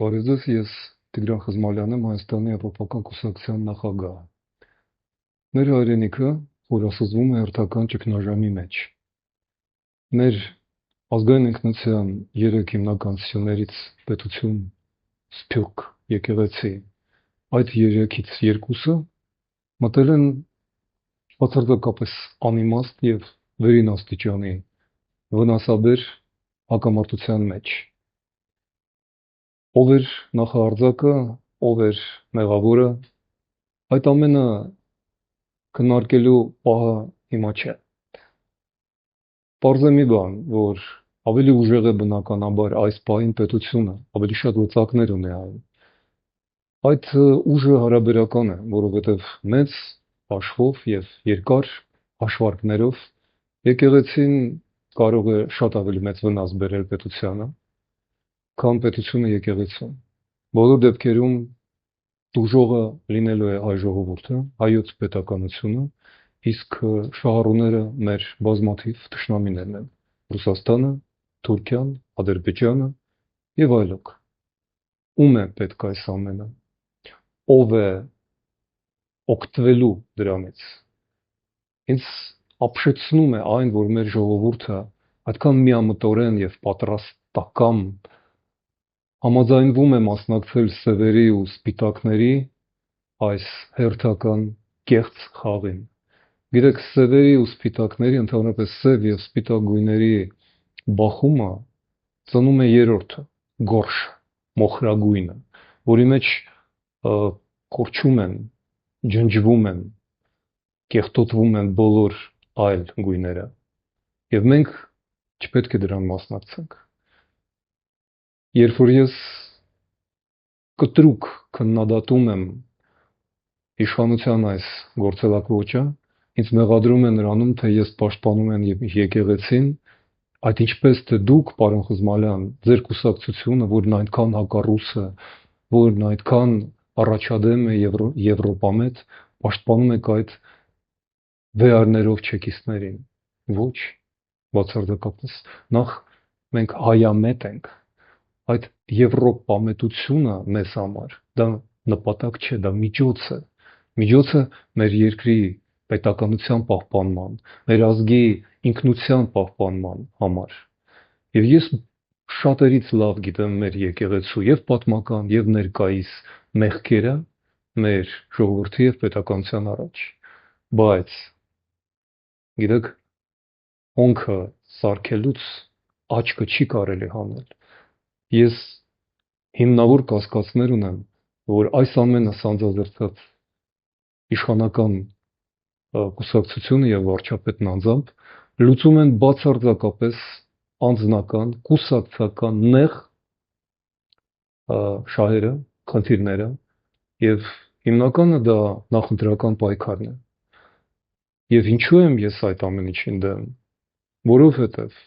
Բարև ձեզ, ես Տիգրան Խզմալյանն եմ, Հայաստանի Եվրոպական կուսակցության նախագահ։ Մեր հայրենիքը խորասուզվում է հերթական ճգնաժամի մեջ։ Մեր ազգային ինքնության երեք հիմնական սյուներից պետություն, Սփյուռք, եկեղեցի, այդ երեքից երկուսը մտել են բացարձակապես անիմաստ եւ վերին աստիճանի վնասաբեր հակամարտության մեջ։ Ով էր նախահարձակը, ով էր մեղավորը, այդ ամենը քննարկելու պահը հիմա չէ։ Պարզ է մի բան, որ ավելի ուժեղ է բնականաբար այս պահին պետությունը, ավելի շատ լծակներ ունի այն։ Այդ ուժը հարաբերական է, որովհետև մեծ հաշվով եւ երկար հաշվարկներով եկեղեցին կարող է շատ ավելի մեծ վնաս բերել պետությանը, քան պետությունը եկեղեցուն։ Բոլոր դեպքերում դուժողը լինելու է հայ ժողովուրդը, հայոց պետականությունը, իսկ շահառուները մեր բազմաթիվ թշնամիներն են՝ Ռուսաստանը, Թուրքիան, Ադրբեջանը եւ այլոք։ Ում է պետք այս ամենը։ Ով է օգտվելու դրանից։ Ինձ ապշեցնում է այն, որ մեր ժողովուրդը այդքան միամտորեն եւ պատրաստական համաձայնվում է մասնակցել սևերի ու սպիտակների այս հերթական կեղծ խաղին։ Գիտեք, սևերի ու սպիտակների, ընդհանրապես սև եւ սպիտակ գույների բախումը ծնում է երրորդը, գորշը, մոխրագույնը, որի մեջ կորչում են, ջնջվում են, կեղտոտվում են բոլոր այլ գույները։ Եվ մենք չպետք է դրան մասնակցենք։ Երբ որ ես կտրուկ քննադատում եմ իշխանության այս գործելակոչը, ինձ մեղադրում է նրանում, թե ես պաշտպանում եմ եկեղեցին, այդ ինչպես թե դուք, պարոն Խզմալյան, ձեր կուսակցությունը, որն այնքան հակառուս է, որն այդքան առաջադեմ է Եվրոպամետ, պաշտպանում եք այդ վեարներով չեկիստներին։ Ոչ, բացարձակապես։ Նախ մենք հայամետ ենք։ Այդ եվրոպամետությունը մեզ համար դա նպատակ չէ, դա միջոց է։ Միջոցը մեր երկրի պետականության պահպանման, մեր ազգի ինքնության պահպանման համար։ Եվ ես շատերից լավ գիտեմ մեր եկեղեցու եւ պատմական եւ ներկայիս մեղքերը մեր ժողովրդի եւ պետականության առաջ։ Բայց գիտեք, հոնքը սարքելուց աչքը չի կարելի հանել։ Ես հիմնավոր կասկածներ ունեմ, որ այս ամենը սանձազերծած իշխանական կուսակցությունը եւ վարչապետն անձամբ լուծում են բացարձակապես անձնական, կուսակցական նեղ շահերը, խնդիրները եւ հիմնականը դա նախընտրական պայքարն է։ Եվ ինչու եմ ես այդ ամեն ինչին դեմ, որովհետեւ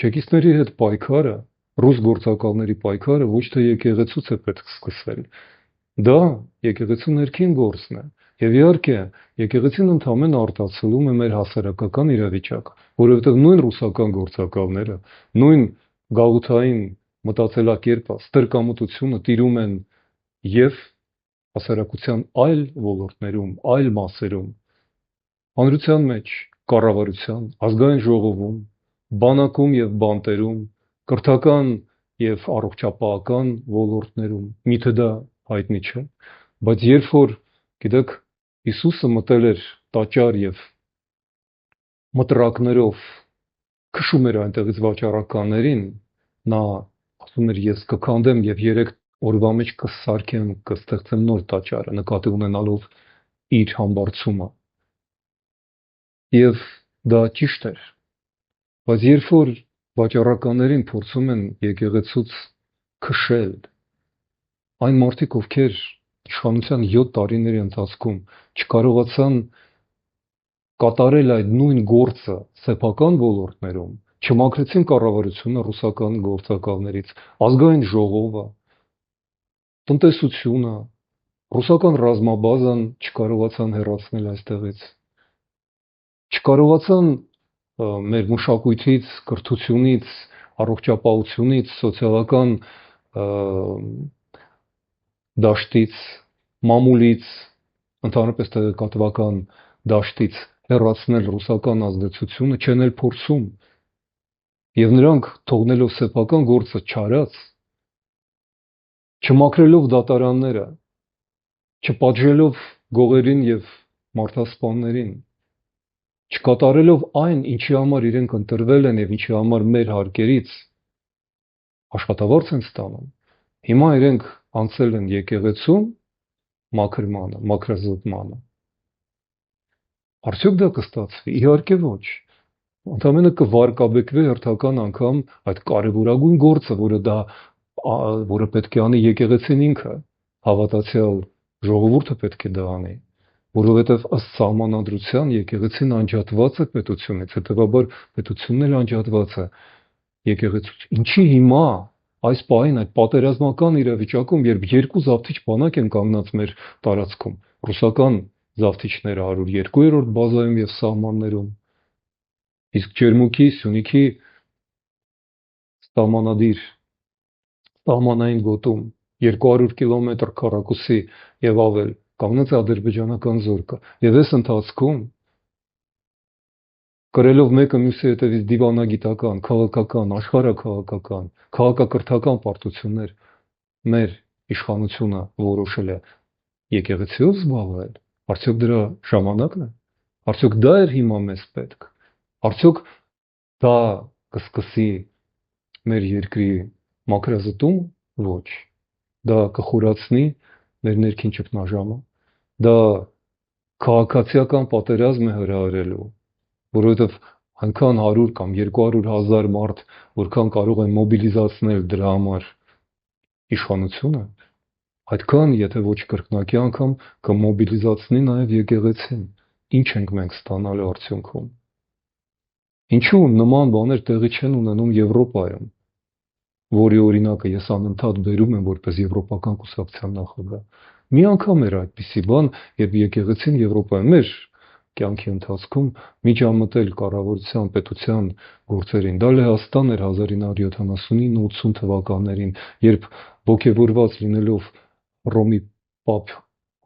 չեկիստների հետ պայքարը, ռուս գործակալների պայքարը ոչ թե եկեղեցուց է պետք սկսել։ Դա եկեղեցու ներքին գործն է։ Եվ իհարկե, եկեղեցին ընդհանրապես արտացոլում է մեր հասարակական իրավիճակը, որովհետև նույն ռուսական գործակալները, նույն գաղութային մտածելակերպը, ստրկամտությունը տիրում են եւ հասարակության այլ ոլորտներում, այլ մասերում, հանրության մեջ, կառավարության, ազգային ժողովում, բանակում եւ բանտերում, կրթական եւ առողջապահական ոլորտներում, միթե դա հայտնի չէ, բայց երբ որ գիտեք Հիսուսը մտել էր տաճար եւ մտրակներով քշում էր այնտեղից վաճառականներին, նա ասում էր ես կքանդեմ եւ 3 օրվա մեջ կսարքեմ, կստեղծեմ նոր տաճարը, նկատի ունենալով իր համբարձումը։ Եվ դա ճիշտ էր, բայց երբ որ վաճառականներին փորձում են եկեղեցուց քշել, այն մարդիկ, ովքեր իշխանության 7 տարիների ընթացքում չկարողացան կատարել այդ նույն գործը սեփական ոլորտներում, չմաքրեցին կառավարությունը ռուսական գործակալներից, ազգային ժողովը, տնտեսությունը, ռուսական ռազմաբազան չկարողացան հեռացնել այստեղից, չկարողացան մեր մշակույթից, կրթությունից, առողջապահությունից, սոցիալական դաշտից, մամուլից, ընդհանրապես տեղեկատվական դաշտից հեռացնել ռուսական ազդեցությունը չեն էլ փորձում, եւ նրանք թողնելով սեփական գործը չարած, չմաքրելով դատարանները, չպատժելով գողերին եւ մարդասպաններին, չկատարելով այն, ինչի համար իրենք ընտրվել են եւ ինչի համար մեր հարկերից աշխատավարձ են ստանում, հիմա իրենք անցել են եկեղեցում մաքրմանը, մաքրազոտմանը։ Արդյոք դա կստացվի։ Իհարկե ոչ։ Ընդամենը կվարկաբեկվի հերթական անգամ այդ կարևորագույն գործը, որը պետք է անի եկեղեցին ինքը, հավատացյալ ժողովուրդը պետք է դա անի, որովհետև ըստ սահմանադրության եկեղեցին անջատված է պետությունից, հետևաբար պետությունն էլ անջատված է եկեղեցուց։ Ինչի հիմա այս պահին այդ պատերազմական իրավիճակում, երբ երկու զավթիչ բանակ են կանգնած մեր տարածքում, ռուսական զավթիչները 102-րդ բազայում եւ սահմաններում, իսկ Ջերմուկի, Սյունիքի սահմանային գոտում 200 կիլոմետր քառակուսի եւ ավել կանգնած է ադրբեջանական զորքը, եւ այս ընթացքում կրելով մեկը մյուսի հետևից դիվանագիտական, քաղաքական, աշխարհաքաղաքական, քաղաքակրթական պարտություններ մեր իշխանությունը որոշել է եկեղեցիով զբաղվել, արդյոք դրա ժամանակն է, արդյոք դա էր հիմա մեզ պետք, արդյոք դա կսկսի մեր երկրի մաքրազտում, ոչ, դա կխորացնի մեր ներքին ճգնաժամը, դա քաղաքացիական պատերազմ է հրահրելու, որովհետև այնքան 100 կամ 200 հազար մարդ, որքան կարող են մոբիլիզացնել դրա համար իշխանությունը, այդքան, եթե ոչ կրկնակի անգամ կմոբիլիզացնի նաև եկեղեցին, ինչ ենք մենք ստանալու արդյունքում։ Ինչու նման բաներ տեղի չեն ունենում Եվրոպայում, որի օրինակը ես անընդհատ բերում եմ որպես եվրոպական կուսակցության նախագահ։ Մի անգամ էր այդպիսի բան, երբ եկեղեցին Եվրոպայում մեր կյանքի ընթացքում միջամտել կառավարության պետության գործերին։ Դա Լեհաստան էր 1979-80 թվականներին, երբ ոգևորված լինելով Ռոմի Պապ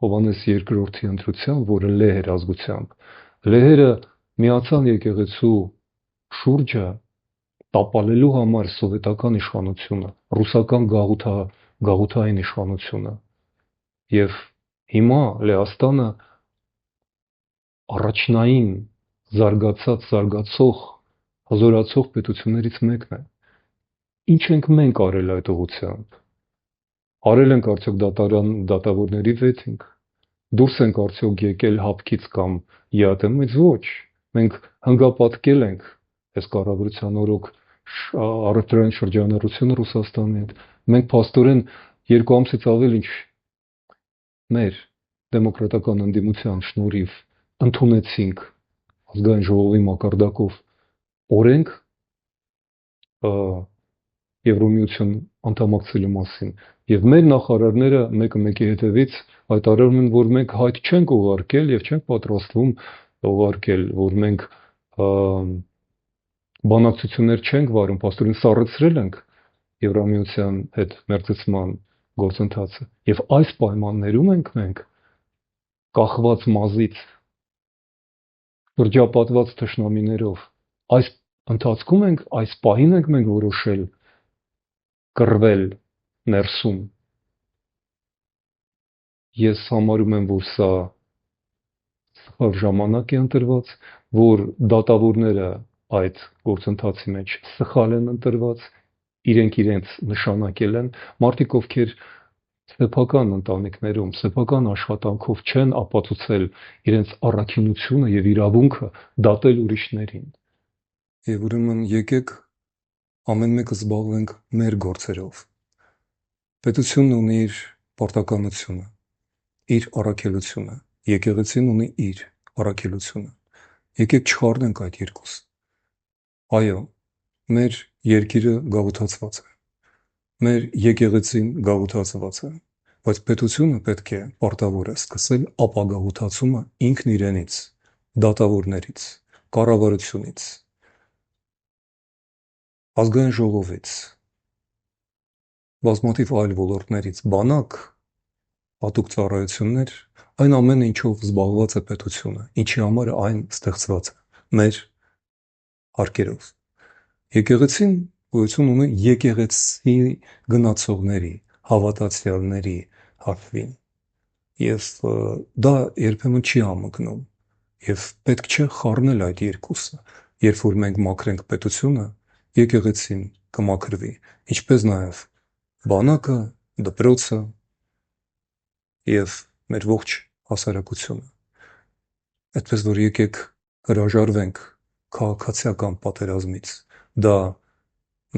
Հովհաննես II-ի ընտրությամբ, որը լեհ էր ազգությամբ, լեհերը միացան եկեղեցու շուրջը տապալելու համար սովետական իշխանությունը, ռուսական գաղութային իշխանությունը։ Եվ հիմա Լեհաստանը առաջնային զարգացող, հզորացող պետություններից մեկն է։ Ինչ ենք մենք արել այդ ուղղությամբ։ Արել ենք արդյոք դատավորների վեթինգ։ Դուրս ենք արդյոք եկել հապկից կամ ԵԱՏՄ-ից, ոչ։ Մենք հնգապատկել ենք այս կառավարության օրոք առևտրային շրջանառությունը Ռուսաստանի հետ։ Մենք փաստորեն 2 ամսից ավել ինչ մեր դեմոկրատական ընդդիմության շնորհիվ ընդունեցինք ազգային ժողովի մակարդակով օրենք Եվրոմիություն անդամակցելու մասին եւ մեր նախարարները մեկը մեկի հետևից հայտարարում են, որ մենք հայտ չենք ուղարկել եւ չենք պատրաստվում ուղարկել, որ մենք բանակցություններ չենք վարում, փաստորեն սառեցրել ենք Եվրոմիության հետ մերձեցման գործընթացը եւ այս պայմաններում ենք մենք կախված մազից շրջապատված թշնամիներով այս ընթացքում ենք, այս պահին ենք մենք որոշել կռվել ներսում։ Ես համարում եմ, որ սա սխալ ժամանակ է ընտրված, որ դատավորները այդ գործընթացի մեջ սխալ են ընտրված, իրենց նշանակել են, մարդիկ, ովքեր սեփական ընտանիքներում, սեփական աշխատանքով չեն ապացուցել իրենց առաքինությունը եւ իրավունքը դատել ուրիշներին։ Եվ ուրեմն եկեք ամեն մեկը զբաղվենք մեր գործերով։ Պետությունն ունի իր պարտականությունը, իր առաքելությունը, եկեղեցին ունի իր առաքելությունը։ Եկեք չխառնենք այդ երկուսը։ Այո, մեր երկիրը գաղութացված է, մեր եկեղեցին գաղութացված է, բայց պետությունը պետք է պարտավոր է սկսել ապագաղութացումը ինքն իրենից, դատավորներից, կառավարությունից, ազգային ժողովից, բազմաթիվ այլ ոլորտներից բանակ, հատուկ ծառայություններ, այն ամենը, ինչով զբաղված է պետությունը, ինչի համար այն ստեղծված է, մեր հարկերով։ Եկեղեցին գոյություն ունի եկեղեցի գնացողների, հավատացյալների հաշվին, և դա երբեմն չի համընկնում, և պետք չէ խառնել այդ երկուսը, երբ որ մենք մաքրենք պետությունը, եկեղեցին կմաքրվի, ինչպես նաև բանակը, դպրոցը և մեր ողջ հասարակությունը, այդպես որ եկեք հրաժարվենք քաղաքացիական պատերազմից, դա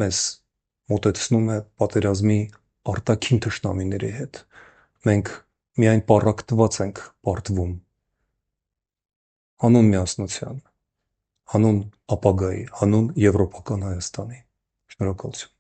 մեզ մոտեցնում է պատերազմի արտաքին թշնամիների հետ, մենք միայն պառակտված ենք պարտվում հանուն միասնության, հանուն ապագայի, հանուն եվրոպական Հայաստանի։ Շնորհակալություն։